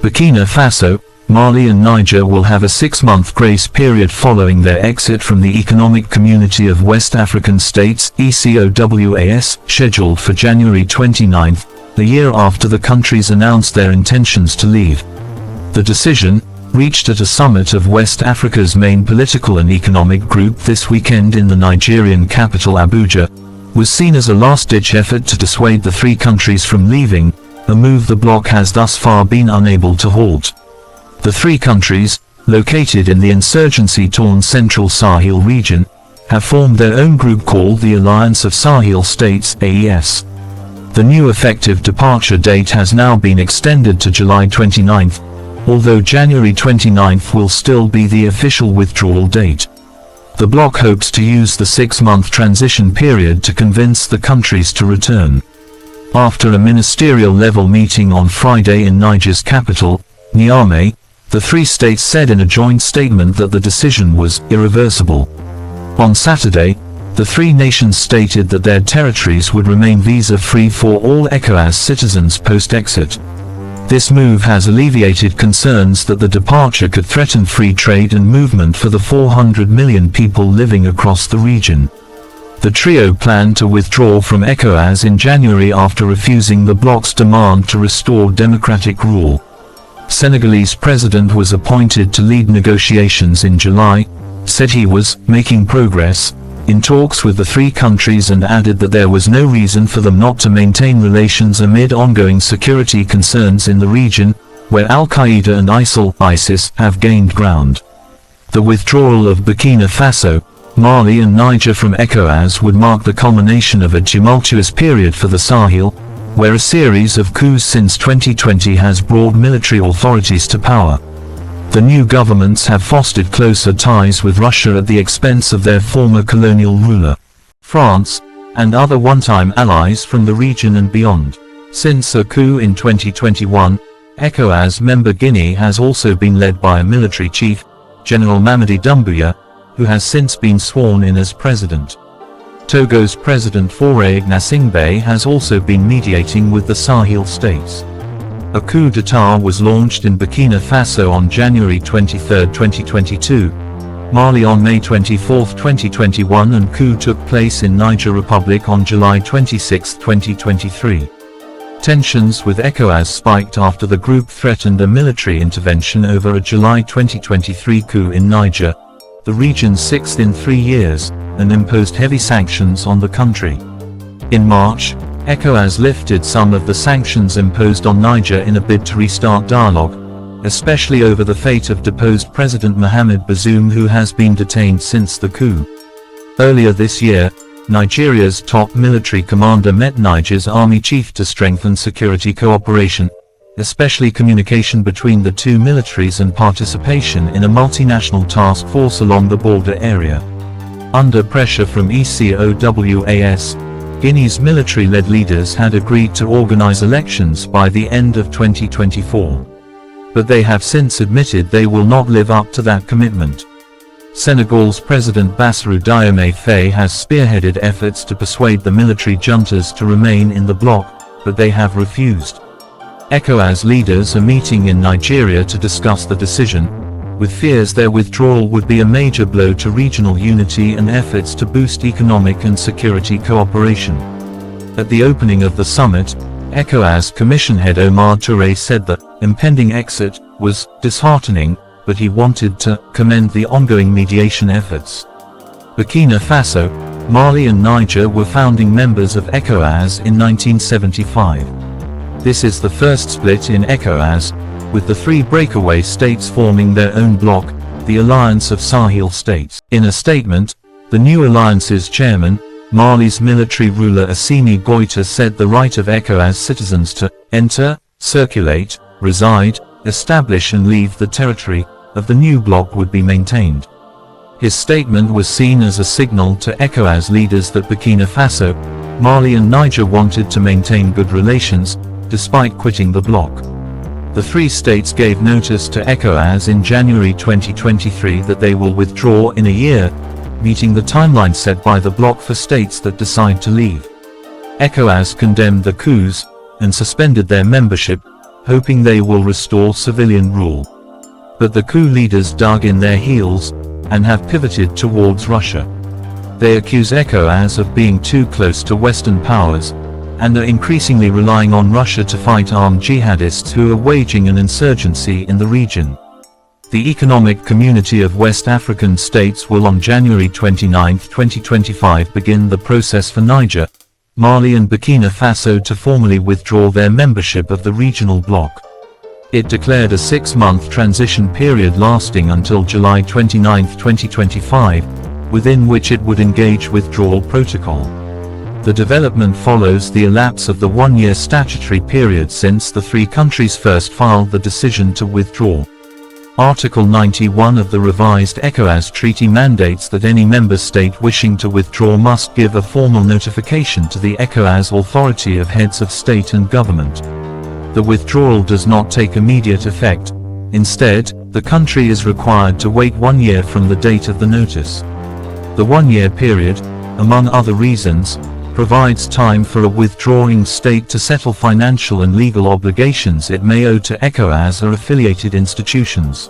Burkina Faso, Mali and Niger will have a 6-month grace period following their exit from the Economic Community of West African States (ECOWAS), scheduled for January 29, the year after the countries announced their intentions to leave. The decision, reached at a summit of West Africa's main political and economic group this weekend in the Nigerian capital Abuja, was seen as a last-ditch effort to dissuade the three countries from leaving, a move the bloc has thus far been unable to halt. The three countries, located in the insurgency-torn Central Sahel region, have formed their own group called the Alliance of Sahel States (AES). The new effective departure date has now been extended to July 29, although January 29 will still be the official withdrawal date. The bloc hopes to use the 6-month transition period to convince the countries to return. After a ministerial-level meeting on Friday in Niger's capital, Niamey, the three states said in a joint statement that the decision was irreversible. On Saturday, the three nations stated that their territories would remain visa-free for all ECOWAS citizens post-exit. This move has alleviated concerns that the departure could threaten free trade and movement for the 400 million people living across the region. The trio planned to withdraw from ECOWAS in January after refusing the bloc's demand to restore democratic rule. Senegalese President was appointed to lead negotiations in July, said he was making progress in talks with the three countries and added that there was no reason for them not to maintain relations amid ongoing security concerns in the region, where al-Qaeda and ISIS have gained ground. The withdrawal of Burkina Faso, Mali and Niger from ECOWAS would mark the culmination of a tumultuous period for the Sahel, where a series of coups since 2020 has brought military authorities to power. The new governments have fostered closer ties with Russia at the expense of their former colonial ruler, France, and other one-time allies from the region and beyond. Since a coup in 2021, ECOWAS member Guinea has also been led by a military chief, General Mamadi Doumbouya, who has since been sworn in as president. Togo's President Faure Gnassingbé has also been mediating with the Sahel states. A coup d'état was launched in Burkina Faso on January 23, 2022, Mali on May 24, 2021 and coup took place in Niger Republic on July 26, 2023. Tensions with ECOWAS spiked after the group threatened a military intervention over a July 2023 coup in Niger, the region's sixth in 3 years, and imposed heavy sanctions on the country. In March, ECOWAS lifted some of the sanctions imposed on Niger in a bid to restart dialogue, especially over the fate of deposed President Mohamed Bazoum, who has been detained since the coup. Earlier this year, Nigeria's top military commander met Niger's army chief to strengthen security cooperation, especially communication between the two militaries and participation in a multinational task force along the border area. Under pressure from ECOWAS, Guinea's military-led leaders had agreed to organize elections by the end of 2024. But they have since admitted they will not live up to that commitment. Senegal's President Bassirou Diomaye Faye has spearheaded efforts to persuade the military juntas to remain in the bloc, but they have refused. ECOWAS leaders are meeting in Nigeria to discuss the decision, with fears their withdrawal would be a major blow to regional unity and efforts to boost economic and security cooperation. At the opening of the summit, ECOWAS Commission head Omar Touré said that impending exit was disheartening, but he wanted to commend the ongoing mediation efforts. Burkina Faso, Mali and Niger were founding members of ECOWAS in 1975. This is the first split in ECOWAS, with the three breakaway states forming their own bloc, the Alliance of Sahel States. In a statement, the new alliance's chairman, Mali's military ruler Assimi Goïta, said the right of ECOWAS citizens to enter, circulate, reside, establish and leave the territory of the new bloc would be maintained. His statement was seen as a signal to ECOWAS leaders that Burkina Faso, Mali and Niger wanted to maintain good relations, despite quitting the bloc. The three states gave notice to ECOWAS in January 2023 that they will withdraw in a year, meeting the timeline set by the bloc for states that decide to leave. ECOWAS condemned the coups and suspended their membership, hoping they will restore civilian rule. But the coup leaders dug in their heels, and have pivoted towards Russia. They accuse ECOWAS of being too close to Western powers, and are increasingly relying on Russia to fight armed jihadists who are waging an insurgency in the region. The Economic Community of West African States will on January 29, 2025 begin the process for Niger, Mali and Burkina Faso to formally withdraw their membership of the regional bloc. It declared a 6-month transition period lasting until July 29, 2025, within which it would engage withdrawal protocol. The development follows the elapse of the 1-year statutory period since the three countries first filed the decision to withdraw. Article 91 of the revised ECOWAS treaty mandates that any member state wishing to withdraw must give a formal notification to the ECOWAS Authority of Heads of State and Government. The withdrawal does not take immediate effect. Instead, the country is required to wait 1 year from the date of the notice. The 1-year period, among other reasons, provides time for a withdrawing state to settle financial and legal obligations it may owe to ECOWAS or affiliated institutions.